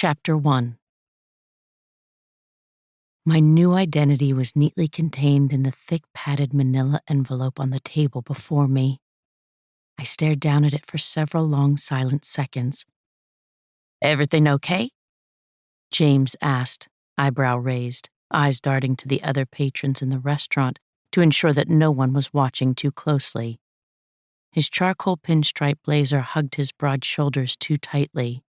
Chapter 1. My new identity was neatly contained in the thick padded manila envelope on the table before me. I stared down at it for several long silent seconds. "Everything okay?" James asked, eyebrow raised, eyes darting to the other patrons in the restaurant to ensure that no one was watching too closely. His charcoal pinstripe blazer hugged his broad shoulders too tightly.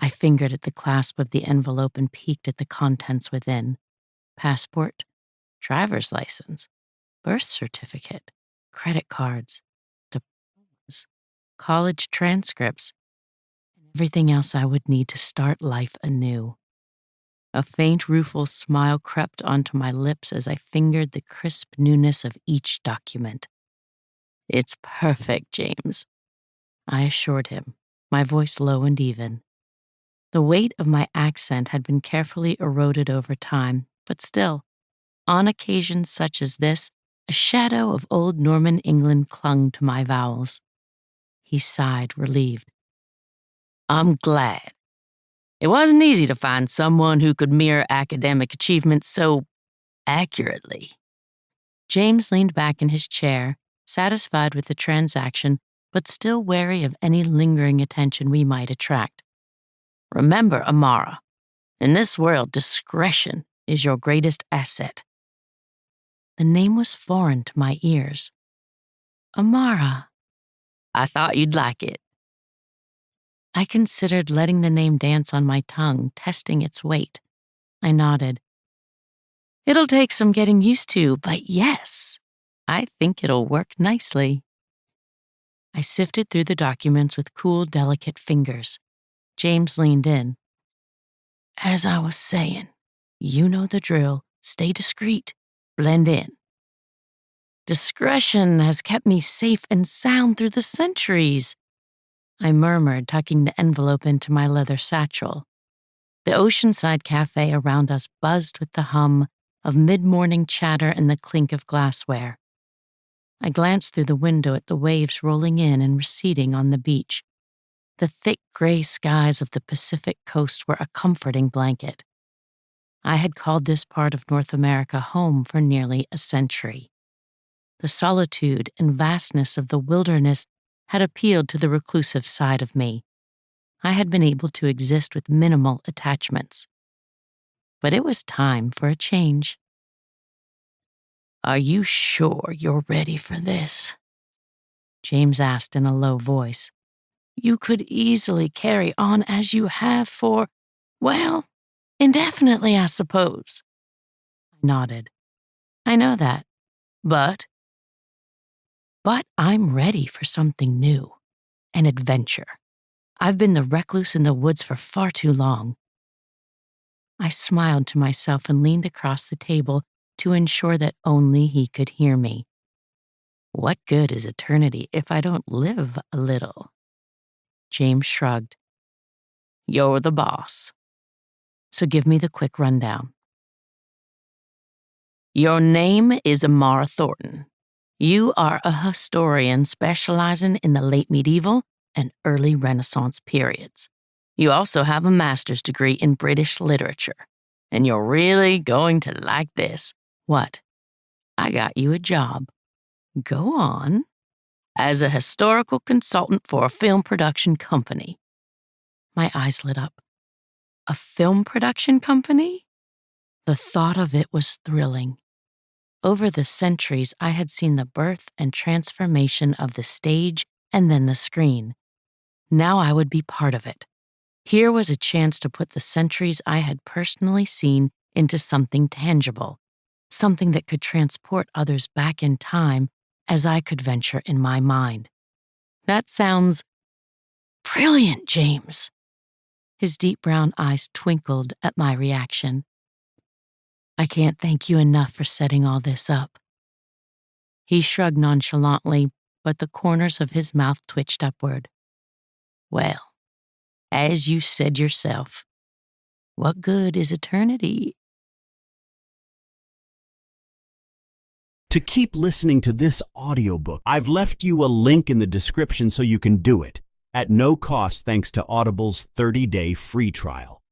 I fingered at the clasp of the envelope and peeked at the contents within. Passport, driver's license, birth certificate, credit cards, diplomas, college transcripts, and everything else I would need to start life anew. A faint rueful smile crept onto my lips as I fingered the crisp newness of each document. "It's perfect, James," I assured him, my voice low and even. The weight of my accent had been carefully eroded over time, but still, on occasions such as this, a shadow of old Norman England clung to my vowels. He sighed, relieved. "I'm glad. It wasn't easy to find someone who could mirror academic achievements so accurately." James leaned back in his chair, satisfied with the transaction, but still wary of any lingering attention we might attract. "Remember, Amara, in this world, discretion is your greatest asset." The name was foreign to my ears. Amara. "I thought you'd like it." I considered letting the name dance on my tongue, testing its weight. I nodded. "It'll take some getting used to, but yes, I think it'll work nicely." I sifted through the documents with cool, delicate fingers. James leaned in. "As I was saying, you know the drill. Stay discreet. Blend in." "Discretion has kept me safe and sound through the centuries," I murmured, tucking the envelope into my leather satchel. The oceanside cafe around us buzzed with the hum of mid-morning chatter and the clink of glassware. I glanced through the window at the waves rolling in and receding on the beach. The thick gray skies of the Pacific coast were a comforting blanket. I had called this part of North America home for nearly a century. The solitude and vastness of the wilderness had appealed to the reclusive side of me. I had been able to exist with minimal attachments. But it was time for a change. "Are you sure you're ready for this?" James asked in a low voice. "You could easily carry on as you have for, well, indefinitely, I suppose." I nodded. "I know that. But I'm ready for something new, an adventure. I've been the recluse in the woods for far too long." I smiled to myself and leaned across the table to ensure that only he could hear me. What good is eternity if I don't live a little? James shrugged. "You're the boss. So give me the quick rundown." "Your name is Amara Thornton. You are a historian specializing in the late medieval and early Renaissance periods. You also have a master's degree in British literature. And you're really going to like this." "What?" "I got you a job." "Go on." "As a historical consultant for a film production company." My eyes lit up. A film production company? The thought of it was thrilling. Over the centuries, I had seen the birth and transformation of the stage and then the screen. Now I would be part of it. Here was a chance to put the centuries I had personally seen into something tangible, something that could transport others back in time as I could venture in my mind. "That sounds brilliant, James." His deep brown eyes twinkled at my reaction. "I can't thank you enough for setting all this up." He shrugged nonchalantly, but the corners of his mouth twitched upward. "Well, as you said yourself, what good is eternity?" To keep listening to this audiobook, I've left you a link in the description so you can do it. at no cost thanks to Audible's 30-day free trial.